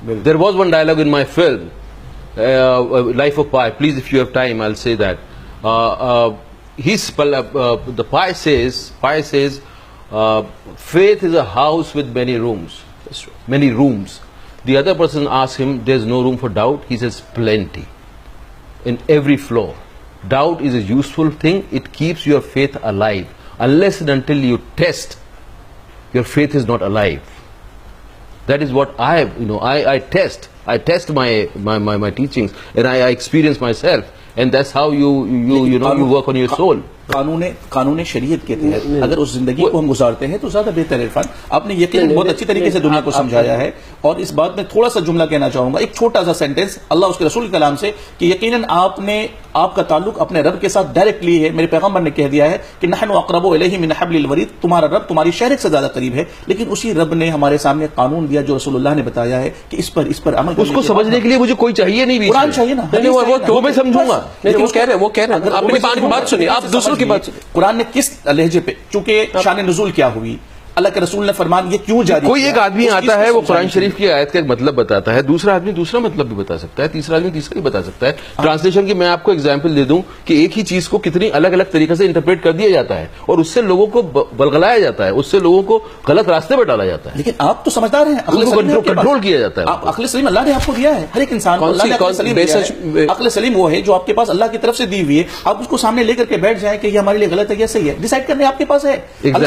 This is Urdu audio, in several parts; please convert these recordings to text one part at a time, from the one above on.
There was one dialogue in my film, Life of Pi. Please, if you have time, I'll say that. The Pi says, faith is a house with many rooms. That's true. Many rooms. The other person asks him, there's no room for doubt. He says, plenty. In every floor. Doubt is a useful thing. It keeps your faith alive. Unless and until you test, your faith is not alive. That is what I test. I test my teachings, and I experience myself, and that's how you work on your soul. قانون شریعت کے تحت اگر اس زندگی کو ہم گزارتے ہیں تو زیادہ بہتر ہے. عرفان, آپ نے یقیناً بہت اچھی طریقے سے دنیا کو سمجھایا ہے, اور اس بات میں تھوڑا سا جملہ کہنا چاہوں گا, ایک چھوٹا سا سینٹنس اللہ اس کے رسول کے کلام سے, کہ یقیناً آپ کا تعلق اپنے رب کے ساتھ ڈائریکٹلی ہے. میرے پیغمبر نے کہہ دیا ہے کہ نحن اقرب الیہ من حبل الورید, تمہارا رب تمہاری شہرک سے زیادہ قریب ہے. لیکن اسی رب نے ہمارے سامنے قانون دیا جو رسول اللہ نے بتایا ہے کہ اس پر عمل. اس کو سمجھنے کے لیے مجھے کوئی چاہیے نہیں, قرآن چاہیے نا, وہ میں سمجھوں گا. وہ کہہ رہے ہیں آپ اپنی بات سنیے, آپ دوسروں کی بات سنیے. قرآن نے کس لہجے پہ, چونکہ شان نزول کیا ہوئی, اللہ کے رسول نے فرمان یہ کیوں جاری, کوئی ایک آدمی آتا ہے وہ قرآن شریف کی آیت کا ایک مطلب بتاتا ہے, دوسرا آدمی دوسرا مطلب بھی بتا سکتا ہے, تیسرا آدمی تیسرا بھی بتا سکتا ہے. ٹرانسلیشن کی میں آپ کو ایگزامپل دے دوں کہ ایک ہی چیز کو کتنی الگ الگ طریقے سے انٹرپریٹ کر دیا جاتا ہے, اور اس سے لوگوں کو بلغلایا جاتا ہے, اس سے لوگوں کو غلط راستے پہ ڈالا جاتا ہے. لیکن آپ تو سمجھدار ہیں, کنٹرول کیا جاتا ہے. عقل سلیم اللہ نے آپ کو دیا ہے, ہر ایک انسان کو اللہ نے عقل سلیم وہ ہے جو آپ کے پاس اللہ کی طرف سے دی ہوئی ہے. آپ اس کو سامنے لے کر کے بیٹھ جائیں کہ یہ ہمارے لیے غلط ہے یا صحیح ہے, ڈیسائیڈ کرنے آپ کے پاس ہے.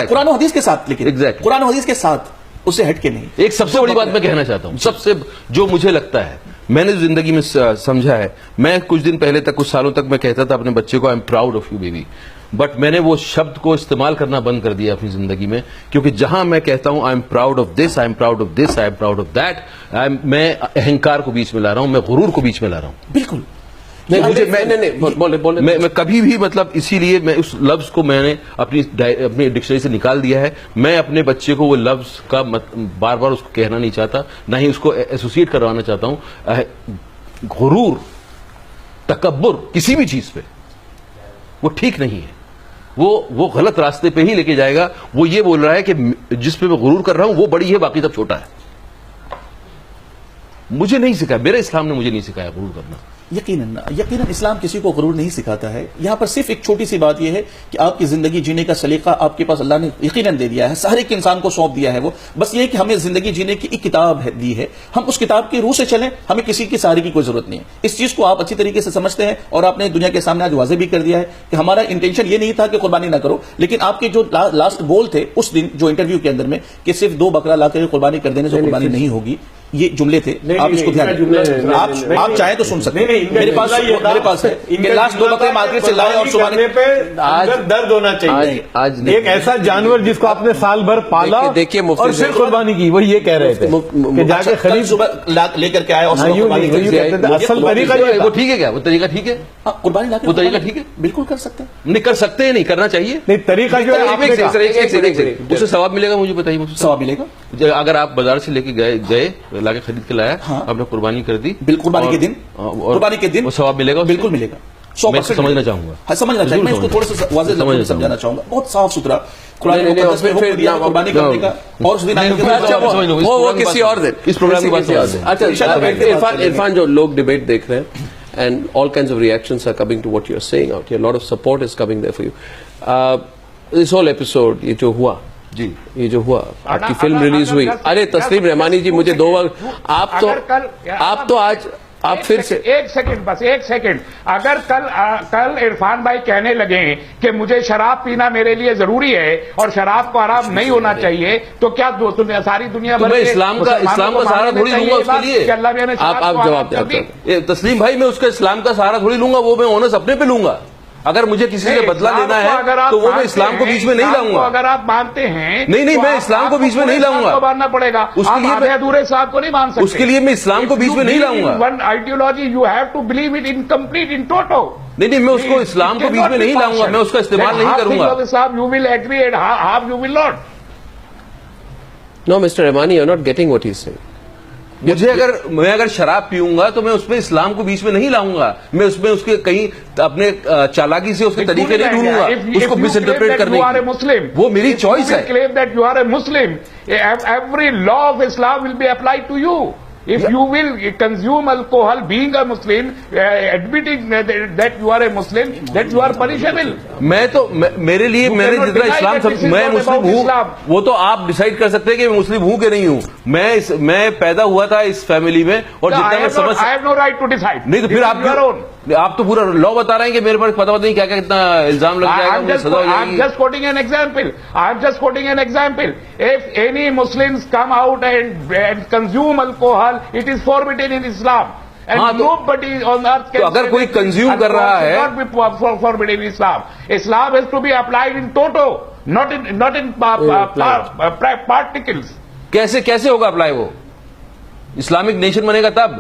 قرآن و حدیث کے ساتھ, لیکن قرآن و حدیث کے ساتھ اس سے ہٹ کے نہیں. ایک سب سے بڑی بات میں کہنا چاہتا ہوں, سب سے جو مجھے لگتا ہے, میں نے زندگی میں سمجھا ہے, میں کچھ دن پہلے تک, کچھ سالوں تک میں کہتا تھا اپنے بچے کو I am proud of you baby, but میں نے وہ شبد کو استعمال کرنا بند کر دیا اپنی زندگی میں, کیونکہ جہاں میں کہتا ہوں I am proud of this, I am proud of this, I am proud of that, میں اہنکار کو بیچ میں لا رہا ہوں, میں غرور کو بیچ میں لا رہا ہوں. بالکل میں کبھی بھی مطلب اسی لیے میں اس لفظ کو میں نے اپنی ڈکشنری سے نکال دیا ہے. میں اپنے بچے کو وہ لفظ کا بار بار اس کو کہنا نہیں چاہتا, نہ ہی اس کو ایسوسیٹ کروانا چاہتا ہوں. غرور, تکبر کسی بھی چیز پہ وہ ٹھیک نہیں ہے, وہ غلط راستے پہ ہی لے کے جائے گا. وہ یہ بول رہا ہے کہ جس پہ میں غرور کر رہا ہوں وہ بڑی ہے, باقی سب چھوٹا ہے. مجھے نہیں سکھایا, میرے اسلام نے مجھے نہیں سکھایا غرور کرنا. یقیناً اسلام کسی کو غرور نہیں سکھاتا ہے. یہاں پر صرف ایک چھوٹی سی بات یہ ہے کہ آپ کی زندگی جینے کا سلیقہ آپ کے پاس اللہ نے یقیناً دے دیا ہے, ہر ایک انسان کو سونپ دیا ہے. وہ بس یہ کہ ہمیں زندگی جینے کی ایک کتاب دی ہے, ہم اس کتاب کی روح سے چلیں, ہمیں کسی کی سہارے کی کوئی ضرورت نہیں ہے. اس چیز کو آپ اچھی طریقے سے سمجھتے ہیں, اور آپ نے دنیا کے سامنے آج واضح بھی کر دیا ہے کہ ہمارا انٹینشن یہ نہیں تھا کہ قربانی نہ کرو, لیکن آپ کے جو لاسٹ گول تھے اس دن جو انٹرویو کے اندر میں, کہ صرف 2 بکرا لا کر قربانی کر دینے سے قربانی نہیں ہوگی, یہ جملے تھے. آپ اس کو دھیان آپ چاہیں تو سن سکتے ہیں, میرے پاس ہے کہ لاسٹ 2 بکرے مارکیٹ سے لائے اور صبح پہ درد ہونا چاہیے. ایک ایسا جانور جس کو آپ نے سال بھر پالا اور پھر قربانی کی, وہ یہ کہہ رہے تھے کہ جا کے خرید صبح لے کر کے آئے اور اصل طریقہ وہ ٹھیک ہے کیا, وہ طریقہ ٹھیک ہے, قربانی وہ طریقہ ٹھیک ہے, بالکل کر سکتے ہیں. نہیں کر سکتے ہیں, نہیں کرنا چاہیے. نہیں طریقہ جو ہے اسے ثواب ملے گا, مجھے بتائیے. ثواب ملے گا اگر آپ بازار سے لے کے گئے لا کے خرید کے لایا, آپ نے قربانی کر دی, قربانی کے دن وہ ثواب ملے گا, بالکل ملے گا. میں سمجھنا چاہوں گا, سمجھنا چاہیے, میں اس کو تھوڑا سا واضح سمجھانا چاہوں گا, بہت صاف ستھرا قرآن قربانی کرنے کا. اور کسی اور دن اس پروگرام کی بات. اچھا عرفان, جو لوگ ڈیبیٹ دیکھ رہے ہیں and all kinds of reactions are coming to what you're saying out here, a lot of support is coming there for you. This whole episode, یہ جو ہوا جی, یہ جو ہوا آپ کی فلم ریلیز ہوئی, ارے تسلیم رحمانی جی مجھے 2 وقت آپ تو آج آپ پھر سے ایک سیکنڈ اگر کل عرفان بھائی کہنے لگے کہ مجھے شراب پینا میرے لیے ضروری ہے اور شراب کو حرام نہیں ہونا چاہیے, تو کیا ساری دنیا بھر میں اسلام کا سہارا تھوڑی لوں گا اس کے لیے. آپ جواب دیں تسلیم بھائی, میں اس کا اسلام کا سہارا تھوڑی لوں گا, وہ میں اونس اپنے پہ لوں گا. اگر مجھے کسی سے بدلہ لینا ہے تو وہ میں اسلام کو بیچ میں نہیں لاؤں گا. اگر آپ مانتے ہیں نہیں, میں اسلام کو بیچ میں نہیں لاؤں گا, ماننا پڑے گا. اس کے لیے ادھورے صاحب کو نہیں مان سکتے, اس کے لیے میں اسلام کو بیچ میں نہیں لاؤں گا. One ideology you have to believe it in complete in toto. نہیں, میں اس کو اسلام کو بیچ میں نہیں لاؤں گا, میں اس کا استعمال نہیں کروں گا. صاحب you will agree and half you will not. No mister Rahmani, you are not getting what he is saying. میں اگر شراب پیوں گا تو میں اس میں اسلام کو بیچ میں نہیں لاؤں گا, میں اس میں اس کے کہیں اپنے چالاکی سے اس کے طریقے نہیں ڈھونڈوں گا, اس کو مس انٹرپریٹ کرنے کی. وہ میری چوائس ہے. claim that you are a Muslim, every law of Islam will be applied to you. If you will consume alcohol, being a Muslim, admitting that you are a Muslim, that you are punishable. میں تو میرے لیے میں نے جتنا اسلام میں مسلم ہوں وہ تو آپ ڈیسائیڈ کر سکتے ہیں کہ میں مسلم ہوں کہ نہیں ہوں. میں پیدا ہوا تھا اس فیملی میں اور جتنا میں سمجھ I have no right to decide. نہیں تو پھر آپ تو پورا لا بتا رہے ہیں کہ میرے پاس پتہ نہیں کیا کیا کتنا الزام لگ جائے گا, مجھے سزا ہو جائے گی. I'm just quoting an example. I'm just quoting an example. If any Muslims come out and consume alcohol, it is forbidden in Islam. And nobody on earth can اگر کوئی کنزیوم کر رہا ہے not be forbidden in Islam. Islam has to be applied in toto, not in particles. کیسے ہوگا اپلائی وہ؟ اسلامک نیشن بنے گا تب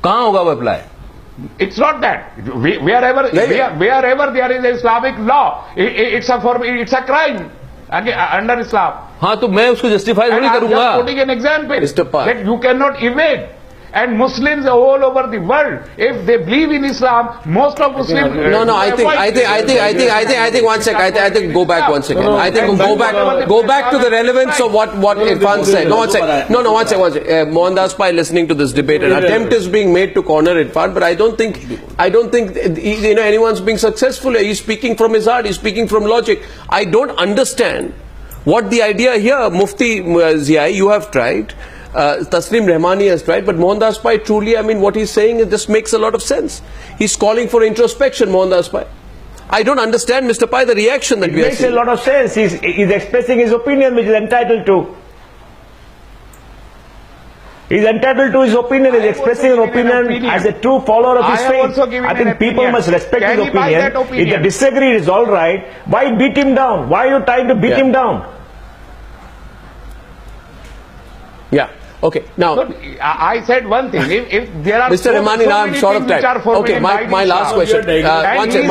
کہاں ہوگا وہ apply? It's not that. Wherever there is Islamic law, it's a crime under Islam. ہاں تو میں اس کو جسٹیفائی نہیں کروں گا. I'm just putting an example that you cannot evade. And Muslims all over the world, if they believe in Islam, most of Muslims. No. I think one second. I think go back one second. I think go back to the relevance of what Irfan said. No, one second. No, one second. Mohandas Pai listening to this debate. An attempt is being made to corner Irfan, but I don't think anyone's being successful. He's speaking from his heart. He's speaking from logic. I don't understand what the idea here. Mufti Ziai, you have tried. Taslim Rahmani has tried, but Mohandas Pai truly, I mean, what he's saying it just makes a lot of sense. He's calling for introspection, Mohandas Pai. I don't understand, Mr. Pai, the reaction that we are seeing. It makes a lot of sense. He's expressing his opinion, which is entitled to. He's entitled to his opinion. He's expressing an opinion as a true follower of his faith. I think people must respect his opinion. If they disagree, it is all right. Why beat him down? Why are you trying to beat him down? Yeah. Okay. Now, I said one thing. If there are Mr. Rahmani, now I'm short of time. Okay. My last question. One second.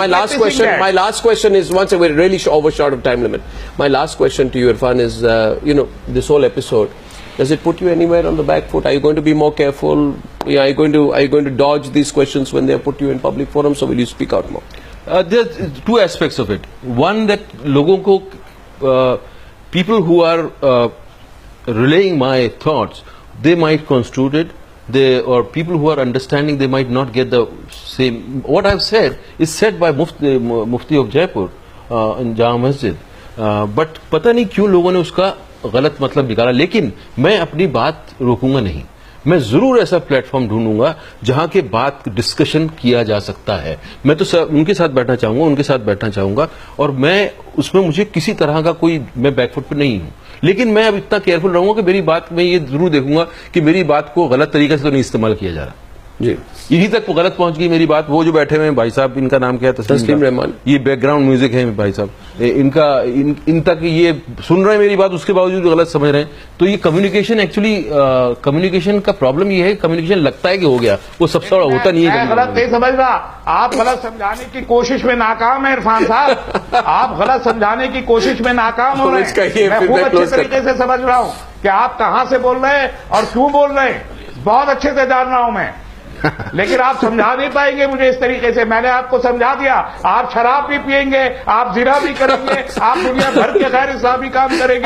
My last question is once we're really short of time limit. My last question to you, Irfan, is this whole episode. Does it put you anywhere on the back foot? Are you going to be more careful? Are you going to dodge these questions when they put you in public forums, or will you speak out more? There's two aspects of it. One, that logon ko people who are relaying my thoughts, they might construe it. Or people who are understanding, they might not get the same. What I've said is said by Mufti of Jaipur in Jama Masjid. But پتہ نہیں کیوں لوگوں نے اس کا غلط مطلب نکالا. لیکن میں اپنی بات روکوں گا نہیں. میں ضرور ایسا پلیٹ فارم ڈھونڈوں گا جہاں کے بات ڈسکشن کیا جا سکتا ہے. میں تو ان کے ساتھ بیٹھنا چاہوں گا اور میں اس میں مجھے کسی طرح کا کوئی میں بیک فٹ پہ نہیں ہوں. لیکن میں اب اتنا کیئرفل رہوں گا کہ میری بات میں یہ ضرور دیکھوں گا کہ میری بات کو غلط طریقے سے تو نہیں استعمال کیا جا رہا. جی یہی تک وہ غلط پہنچ گئی میری بات. وہ جو بیٹھے ہوئے ہیں بھائی صاحب, ان کا نام کیا ہے؟ تسلیم رحمان. یہ بیک گراؤنڈ میوزک ہے بھائی صاحب, ان تک یہ سن رہے ہیں میری بات, اس کے باوجود غلط سمجھ رہے ہیں. تو یہ کمیونیکیشن, ایکچولی کمیونیکیشن کا پرابلم یہ ہے, کمیونیکیشن لگتا ہے کہ ہو گیا, وہ سب سے بڑا ہوتا نہیں ہے. غلط نہیں سمجھ رہا, آپ غلط سمجھانے کی کوشش میں ناکام ہیں عرفان صاحب. آپ غلط سمجھانے کی کوشش میں ناکام ہو رہے ہیں. میں خوب اچھے طریقے سے سمجھ رہا ہوں کہ آپ کہاں سے بول رہے ہیں اور کیوں بول رہے ہیں, بہت اچھے سے جان رہا ہوں میں. لیکن آپ سمجھا نہیں پائیں گے مجھے اس طریقے سے. میں نے آپ کو سمجھا دیا, آپ شراب بھی پئیں گے, آپ زنا بھی کریں گے, آپ دنیا بھر کے غیر اسلامی کام کریں گے.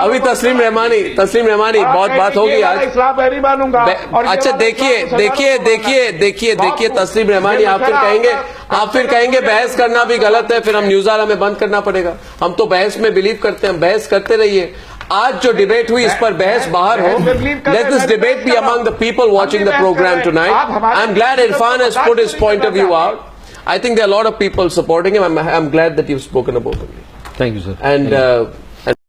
ابھی تسلیم رحمانی بہت بات ہوگی آج. اسلام میں نہیں مانوں گا. اچھا دیکھیے تسلیم رحمانی, آپ پھر کہیں گے بحث کرنا بھی غلط ہے, پھر ہم نیوز والا ہمیں بند کرنا پڑے گا. ہم تو بحث میں بلیو کرتے ہیں, بحث کرتے رہیے. آج جو ڈیبیٹ ہوئی اس پر بحث باہر ہو. Let this debate be among the people watching the program tonight. I'm glad Irfan has put his point of view out. I think there are a lot of people supporting him. I'm glad that you've spoken about it. Thank you, sir. And